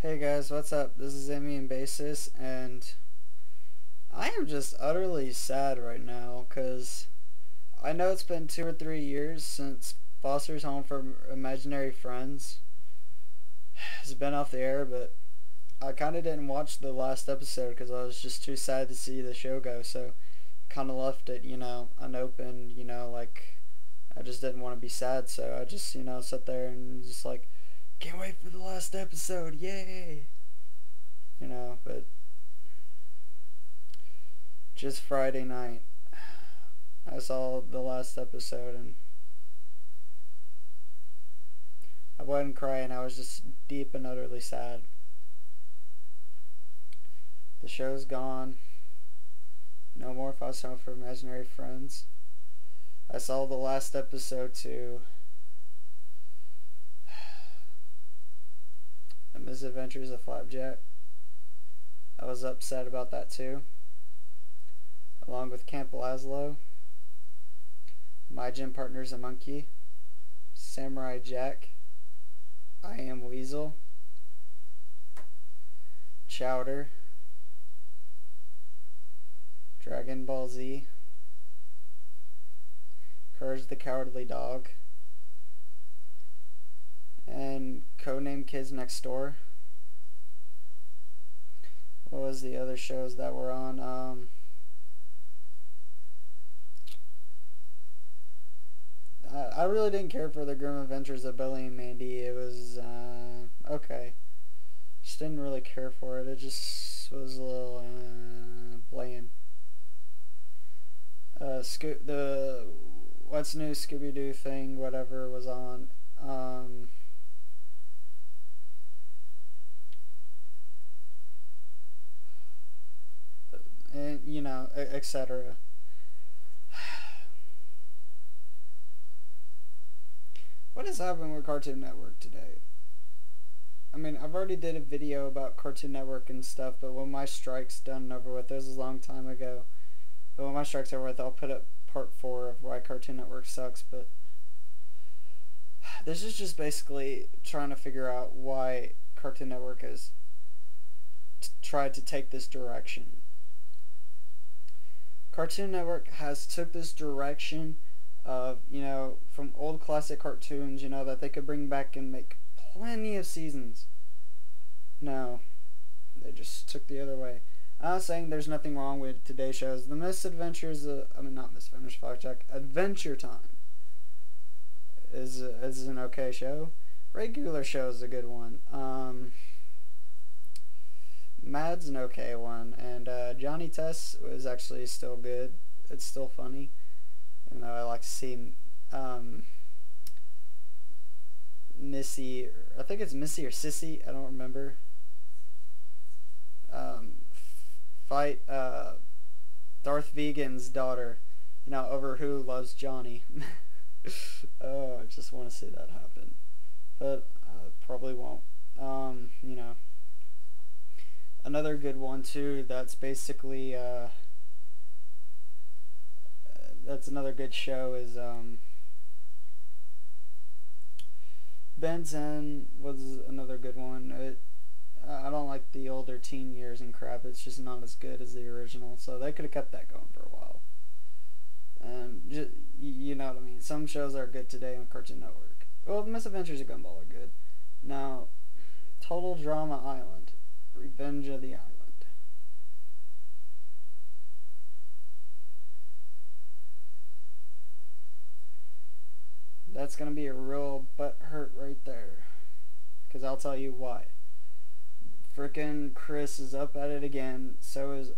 Hey guys, what's up? This is Amy and Basis, and I am just utterly sad right now because I know it's been 2 or 3 years since Foster's Home for Imaginary Friends has been off the air, but I kind of didn't watch the last episode because I was just too sad to see the show go, so kind of left it, unopened, like I just didn't want to be sad, so I just, sat there and just like, can't wait for the last episode, yay! But just Friday night, I saw the last episode and I wasn't crying, I was just deep and utterly sad. The show's gone. No more Foster Home for Imaginary Friends. I saw the last episode too. The Misadventures of Flapjack. I was upset about that too. Along with Camp Lazlo, My Gym Partner's a Monkey, Samurai Jack, I Am Weasel, Chowder, Dragon Ball Z, Courage the Cowardly Dog, and Codename Kids Next Door. What was the other shows that were on? I really didn't care for the Grim Adventures of Billy and Mandy. It was okay. Just didn't really care for it. It just was a little bland. The What's New Scooby-Doo thing, whatever, was on. And etc. What is happening with Cartoon Network today? I mean, I've already did a video about Cartoon Network and stuff, but when my strike's done and over with, it was a long time ago. But when my strike's over with, I'll put up part 4 of why Cartoon Network sucks. But this is just basically trying to figure out why Cartoon Network has tried to take this direction. Cartoon Network has took this direction of, from old classic cartoons, that they could bring back and make plenty of seasons. No, they just took the other way. I'm not saying there's nothing wrong with today's shows. The Misadventures, not Misadventures, Flapjack, Adventure Time is an okay show. Regular Show is a good one. Mad's an okay one, and Johnny Test was actually still good. It's still funny, even though I like to see Missy, I think it's Missy or Sissy, I don't remember, fight Darth Vegan's daughter, over who loves Johnny. Oh, I just want to see that happen, but probably won't. Another good one too, that's basically that's another good show, is Ben 10 was another good one. I don't like the older teen years and crap. It's just not as good as the original, so they could have kept that going for a while. And just, you know what I mean. Some shows are good today on Cartoon Network. Well, Misadventures of Gumball are good. Now, Total Drama Island, Revenge of the Island. That's gonna be a real butt hurt right there, because I'll tell you why. Frickin' Chris is up at it again. So is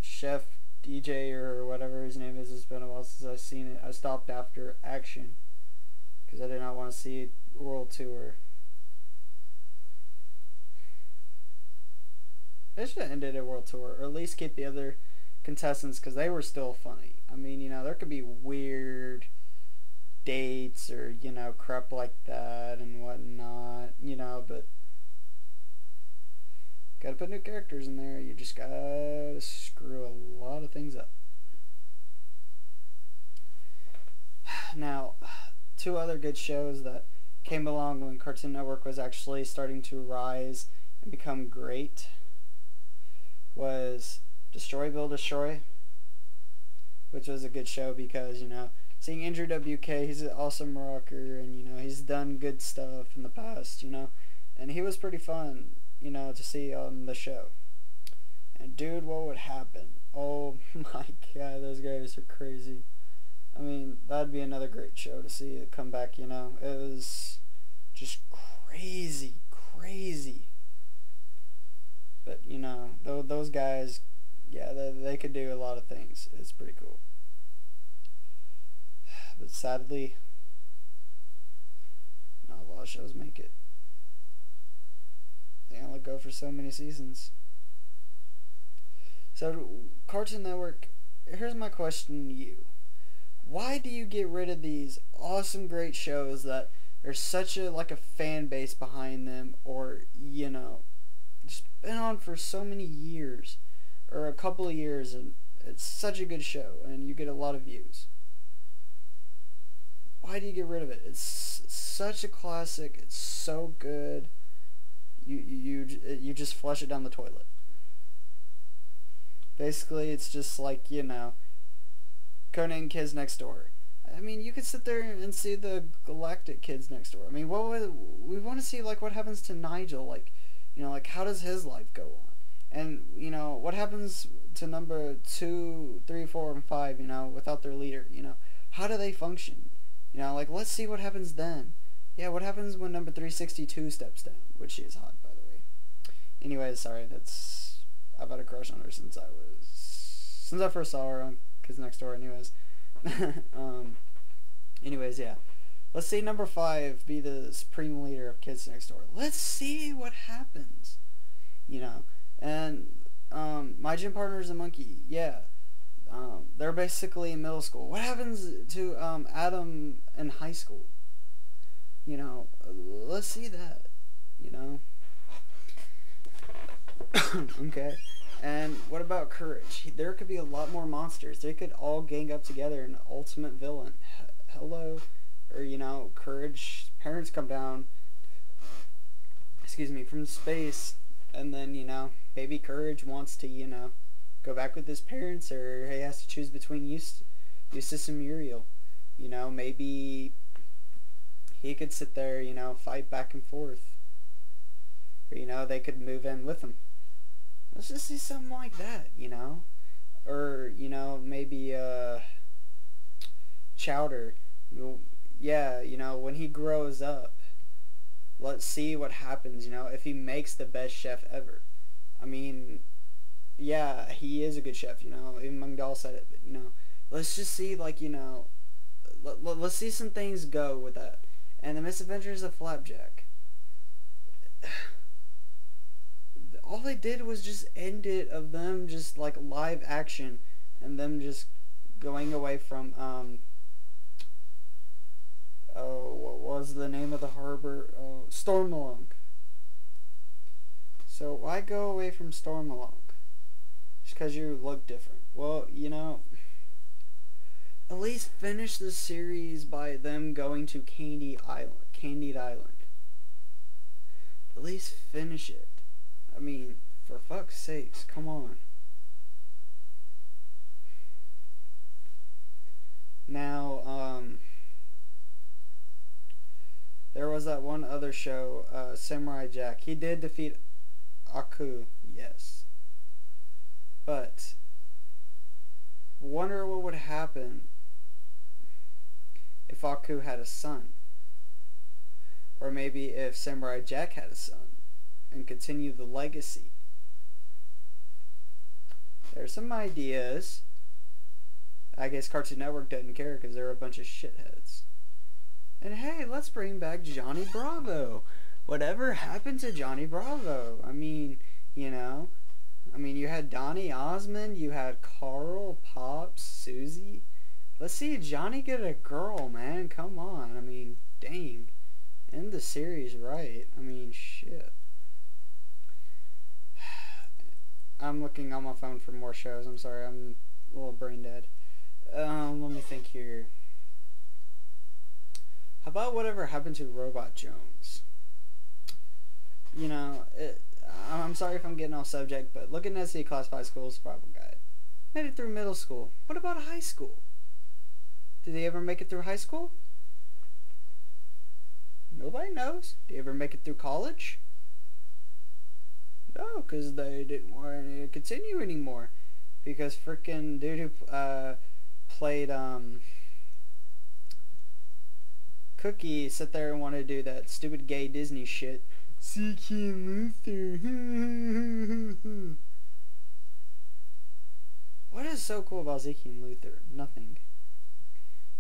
Chef DJ or whatever his name is. It's been a while since I've seen it. I stopped after Action because I did not want to see World Tour. They should have ended at World Tour, or at least keep the other contestants, because they were still funny. I mean, there could be weird dates or, crap like that and whatnot, but gotta put new characters in there. You just gotta screw a lot of things up. Now, 2 other good shows that came along when Cartoon Network was actually starting to rise and become great was Destroy, Build, Destroy, which was a good show because, you know, seeing Andrew WK, he's an awesome rocker, and, you know, he's done good stuff in the past, you know, and he was pretty fun, you know, to see on the show. And dude, what would happen? Oh my god, those guys are crazy. I mean, that'd be another great show to see it come back, you know. It was just crazy, crazy. But, you know, those guys, yeah, they could do a lot of things. It's pretty cool. But sadly, not a lot of shows make it. They only go for so many seasons. So, Cartoon Network, here's my question to you. Why do you get rid of these awesome, great shows that there's such a, like, a fan base behind them, or, you know, just been on for so many years, or a couple of years, and it's such a good show, and you get a lot of views? Why do you get rid of it? It's such a classic. It's so good. You just flush it down the toilet. Basically, it's just like, you know, Conan Kids Next Door. I mean, you could sit there and see the Galactic Kids Next Door. I mean, what would we want to see? Like, what happens to Nigel? Like, you know, like, how does his life go on? And, you know, what happens to number 2, 3, 4, and 5? You know, without their leader. You know, how do they function? You know, like, let's see what happens then. Yeah, what happens when number 362 steps down? Which she is hot, by the way. Anyways, sorry, I've had a crush on her since I first saw her on Kids Next Door, anyways. Anyways, yeah. Let's see number 5 be the supreme leader of Kids Next Door. Let's see what happens. You know, and, my gym partner is a monkey, yeah. They're basically in middle school. What happens to Adam in high school? You know, let's see that. You know. Okay. And what about Courage? There could be a lot more monsters. They could all gang up together in an ultimate villain. Hello, or, you know, Courage. Parents come down. Excuse me, from space, and then, you know, baby Courage wants to, you know, go back with his parents, or he has to choose between Eustace and Muriel. You know, maybe he could sit there, you know, fight back and forth. Or, you know, they could move in with him. Let's just see something like that, you know. Or, you know, maybe, Chowder. Yeah, you know, when he grows up, let's see what happens, you know, if he makes the best chef ever. I mean, yeah, he is a good chef, you know, even Mungdal said it, but, you know, let's just see, like, you know, let's see some things go with that. And the Misadventures of Flapjack. All they did was just end it of them just, like, live action, and them just going away from, oh, what was the name of the harbor? Oh, Stormalong. So why go away from Stormalong? Just because you look different. Well, you know, at least finish the series by them going to Candied Island. At least finish it. I mean, for fuck's sakes, come on. Now, there was that one other show, Samurai Jack. He did defeat Aku, yes. But, wonder what would happen if Aku had a son. Or maybe if Samurai Jack had a son and continue the legacy. There's some ideas. I guess Cartoon Network doesn't care because they're a bunch of shitheads. And hey, let's bring back Johnny Bravo. Whatever happened to Johnny Bravo? I mean, you know, you had Donny Osmond, you had Carl, Pops, Susie. Let's see Johnny get a girl, man. Come on. I mean, dang. End the series right. I mean, shit. I'm looking on my phone for more shows. I'm sorry, I'm a little brain dead. Let me think here. How about whatever happened to Robot Jones? You know, I'm sorry if I'm getting off subject, but look at NSC Classified School Survival Guide. Made it through middle school. What about high school? Did they ever make it through high school? Nobody knows. Did they ever make it through college? No, because they didn't want to continue anymore. Because freaking dude who played Cookie sat there and wanted to do that stupid gay Disney shit. C.K. Luther. What is so cool about Zeke and Luther? Nothing.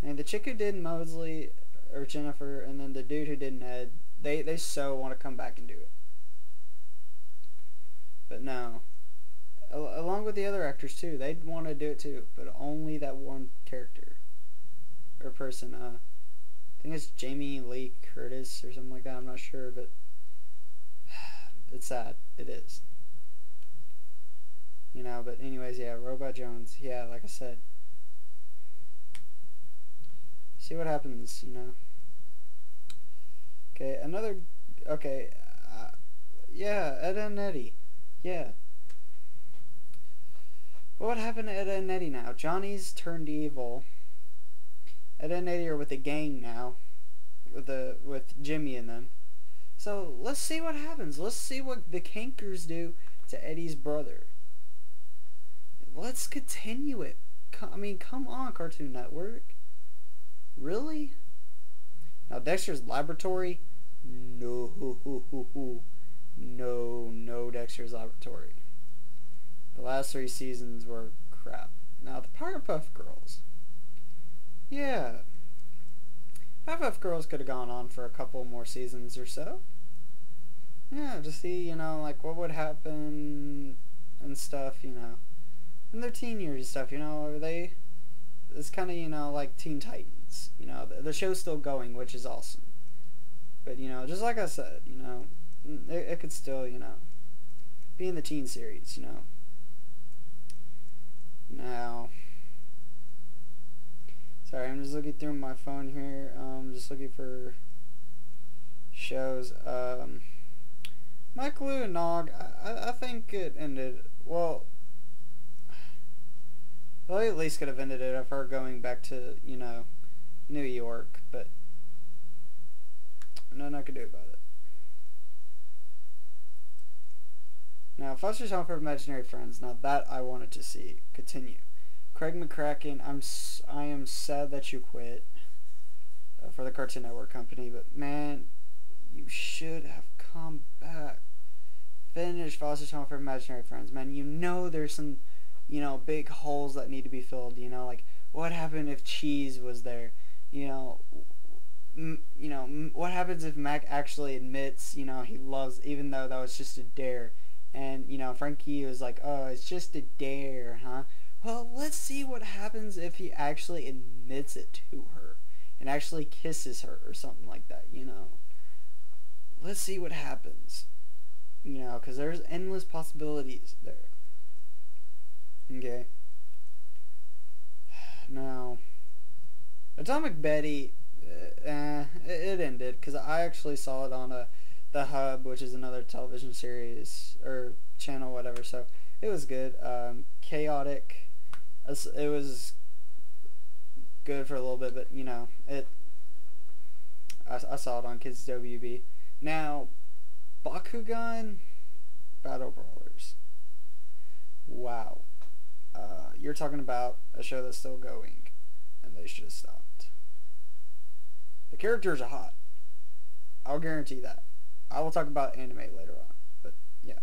And the chick who did Mosley or Jennifer, and then the dude who did Ned, they so want to come back and do it. But no. Along with the other actors too, they'd want to do it too, but only that one character or person. I think it's Jamie Lee Curtis or something like that. I'm not sure, but it's sad. It is. You know, but anyways, yeah, Robot Jones. Yeah, like I said. See what happens, you know. Okay, another. Okay, yeah, Ed and Eddie. Yeah. What happened to Ed and Eddie now? Johnny's turned evil. Ed and Eddie are with a gang now, with Jimmy and them. So let's see what happens. Let's see what the Cankers do to Eddie's brother. Let's continue it. I mean, come on, Cartoon Network. Really? Now Dexter's Laboratory? No. No Dexter's Laboratory. The last 3 seasons were crap. Now the Powerpuff Girls. Yeah. Powerpuff Girls could have gone on for a couple more seasons or so. Yeah, to see, you know, like what would happen and stuff, you know. In their teen years and stuff, you know, it's kind of, you know, like Teen Titans. You know, the show's still going, which is awesome. But, you know, just like I said, you know, it could still, you know, be in the teen series, you know. Now, sorry, I'm just looking through my phone here. Just looking for shows. Mike, Lou, and Nog, I think it ended, well, they at least could have ended it of her going back to, you know, New York, but nothing I could do about it. Now, Foster's Home for Imaginary Friends. Now that I wanted to see continue. Craig McCracken, I am sad that you quit for the Cartoon Network company, but man, you should have come back. Finish Foster's Home for Imaginary Friends, man. You know there's some, you know, big holes that need to be filled. You know, like what happened if Cheese was there? You know, what happens if Mac actually admits, you know, he loves, even though that was just a dare. And, you know, Frankie was like, oh, it's just a dare, huh? Well, let's see what happens if he actually admits it to her and actually kisses her or something like that, you know. Let's see what happens, you know, because there's endless possibilities there. Okay. Now, Atomic Betty, it ended because I actually saw it on The Hub, which is another television series or channel, whatever. So it was good. Chaotic. It was good for a little bit, but you know, I saw it on Kids WB. Now, Bakugan Battle Brawlers. Wow. You're talking about a show that's still going, and they should have stopped. The characters are hot. I'll guarantee that. I will talk about anime later on, but yeah.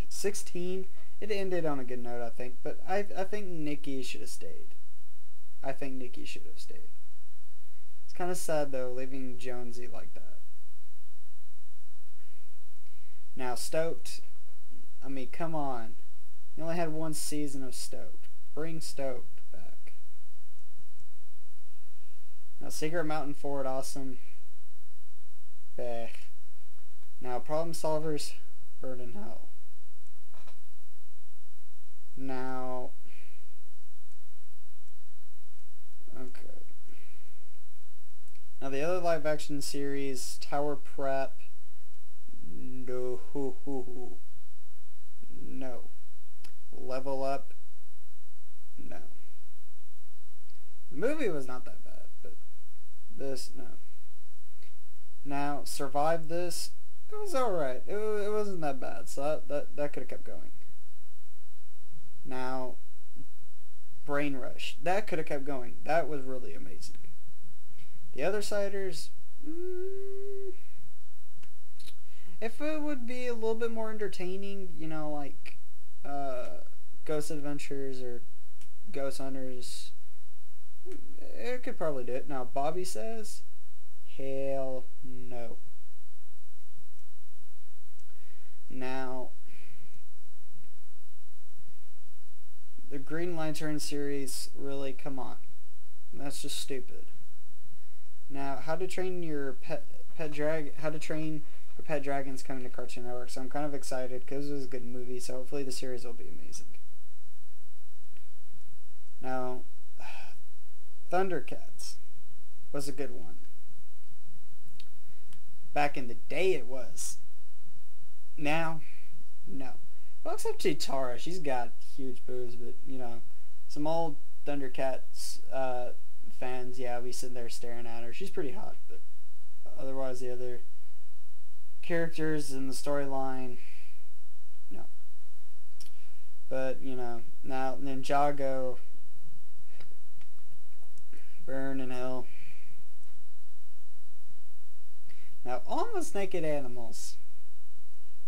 16, it ended on a good note, I think, but I think Nikki should have stayed. I think Nikki should have stayed. It's kind of sad, though, leaving Jonesy like that. Now, Stoked, I mean, come on. You only had 1 season of Stoked. Bring Stoked back. Now, Secret Mountain Fort, awesome. Back. Now, Problem Solvers, Burn in Hell. Now, okay. Now the other live action series, Tower Prep, no. No. Level Up, no. The movie was not that bad, but this, no. Now, Survive This, it was alright. It wasn't that bad, so that could have kept going. Now, Brain Rush, that could have kept going. That was really amazing. The Other Siders, if it would be a little bit more entertaining, you know, like Ghost Adventures or Ghost Hunters, it could probably do it. Now, Bobby Says, hell no. Now, the Green Lantern series, really, come on. That's just stupid. Now, How to Train Your Pet Dragon's coming to Cartoon Network, so I'm kind of excited because it was a good movie, so hopefully the series will be amazing. Now, Thundercats was a good one. Back in the day it was. Now, no. Well, except Chitara, she's got huge boobs, but, you know, some old Thundercats fans, yeah, we sitting there staring at her. She's pretty hot, but otherwise the other characters in the storyline, no. But, you know, now Ninjago, burn in hell. Now, Almost Naked Animals.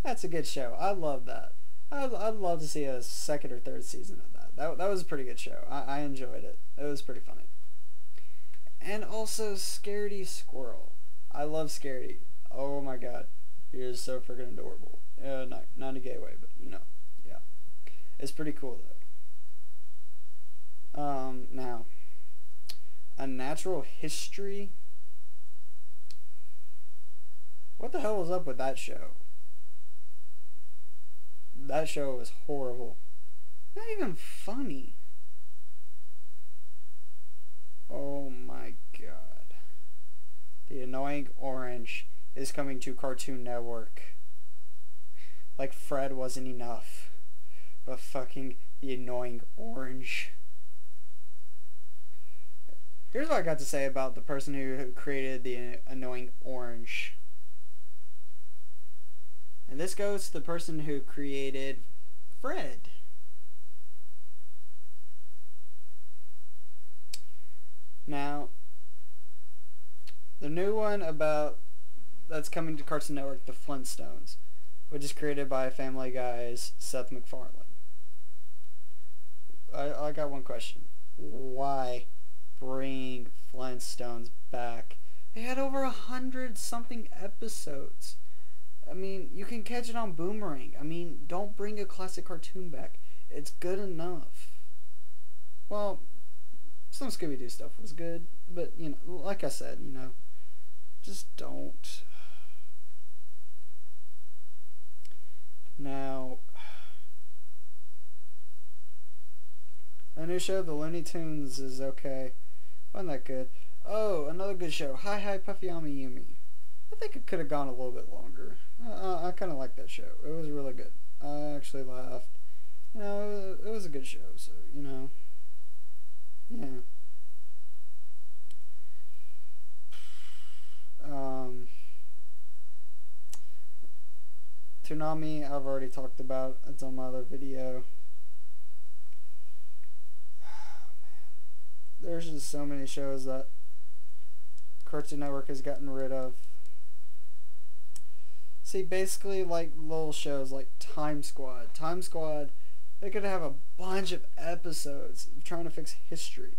That's a good show. I love that. I'd love to see a second or third season of that. That was a pretty good show. I enjoyed it. It was pretty funny. And also Scaredy Squirrel. I love Scaredy. Oh my god. He is so freaking adorable. Not in a gay way, but you know. Yeah. It's pretty cool though. Now, A Natural History. What the hell was up with that show? That show was horrible. Not even funny. Oh my god. The Annoying Orange is coming to Cartoon Network. Like Fred wasn't enough, but fucking The Annoying Orange. Here's what I got to say about the person who created The Annoying Orange. And this goes to the person who created Fred. Now, the new one that's coming to Cartoon Network, The Flintstones, which is created by Family Guy's Seth MacFarlane. I got one question. Why bring Flintstones back? They had over 100-something episodes. I mean, you can catch it on Boomerang. I mean, don't bring a classic cartoon back. It's good enough. Well, some Scooby-Doo stuff was good, but, you know, like I said, you know, just don't. Now, a new show, The Looney Tunes, is okay. Wasn't that good? Oh, another good show, Hi Hi Puffy Ami Yumi. I think it could have gone a little bit longer. I kind of liked that show. It was really good. I actually laughed. You know, it was a good show, so, you know. Yeah. Toonami, I've already talked about. It's on my other video. There's just so many shows that Cartoon Network has gotten rid of. See, basically, like little shows like Time Squad. Time Squad, they could have a bunch of episodes trying to fix history.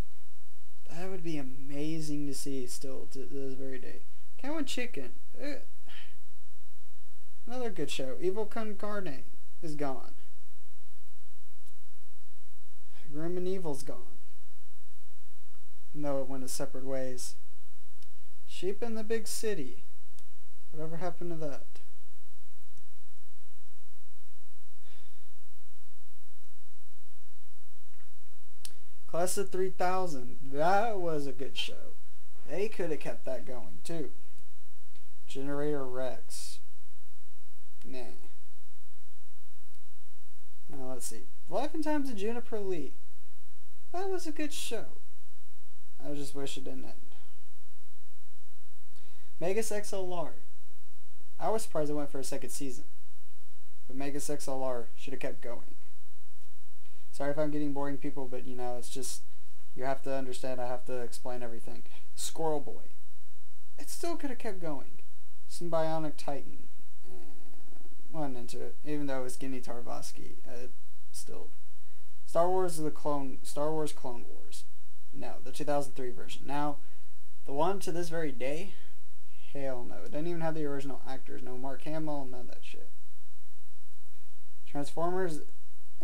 That would be amazing to see still to this very day. Cow and Chicken. Another good show. Evil Con Carne is gone. Grim and Evil's gone. No, it went its separate ways. Sheep in the Big City. Whatever happened to that? Class of 3000. That was a good show. They could have kept that going too. Generator Rex. Nah. Now let's see. Life and Times of Juniper Lee. That was a good show. I just wish it didn't end. Megas XLR. I was surprised it went for a second season. But Megas XLR should have kept going. Sorry if I'm getting boring, people, but you know, it's just, you have to understand, I have to explain everything. Squirrel Boy. It still could have kept going. Symbionic Titan. Wasn't into it, even though it was Ginny Tarvosky. Still. Star Wars Clone Wars. No, the 2003 version. Now, the one to this very day, hell no. It didn't even have the original actors. No Mark Hamill, none of that shit. Transformers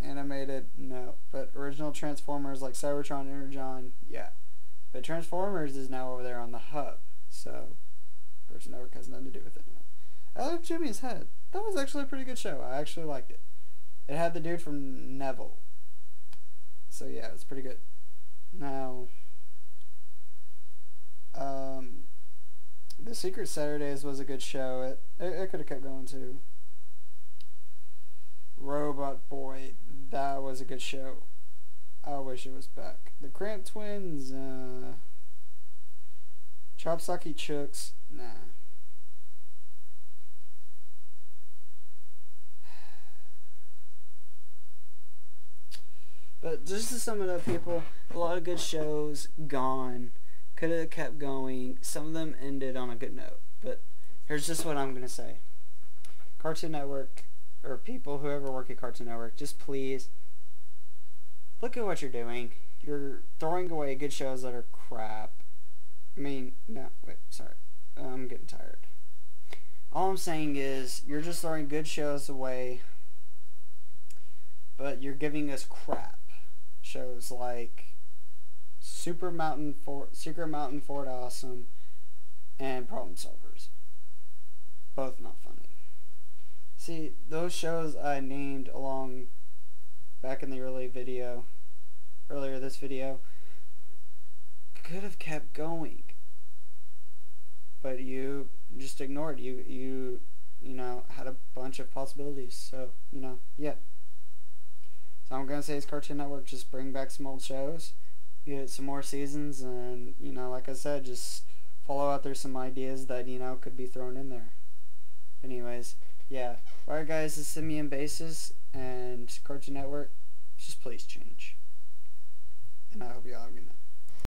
animated, no. But original Transformers like Cybertron, Energon, yeah. But Transformers is now over there on the hub, so Cartoon Network has nothing to do with it now. I love Jimmy's Head. That was actually a pretty good show. I actually liked it. It had the dude from Neville. So yeah, it's pretty good. Now, The Secret Saturdays was a good show. It could have kept going too. Robot Boy, that was a good show. I wish it was back. The Cramp Twins, Chopsocky Chooks, nah. But just to sum it up, people, a lot of good shows gone. Could have kept going. Some of them ended on a good note. But here's just what I'm going to say. Cartoon Network, or people, whoever work at Cartoon Network, just please look at what you're doing. You're throwing away good shows that are crap. I mean, no, wait, sorry. I'm getting tired. All I'm saying is, you're just throwing good shows away, but you're giving us crap. Shows like Secret Mountain Fort Awesome and Problem Solvers. Both not funny. See, those shows I named along back in the earlier this video, could have kept going. But you just ignored. You know, had a bunch of possibilities. So, you know, yeah. So I'm going to say is Cartoon Network, just bring back some old shows, get some more seasons, and, you know, like I said, just follow out there some ideas that, you know, could be thrown in there. Anyways, yeah. Alright guys, this is Simeon Basis, and Cartoon Network, just please change. And I hope you all have a good night.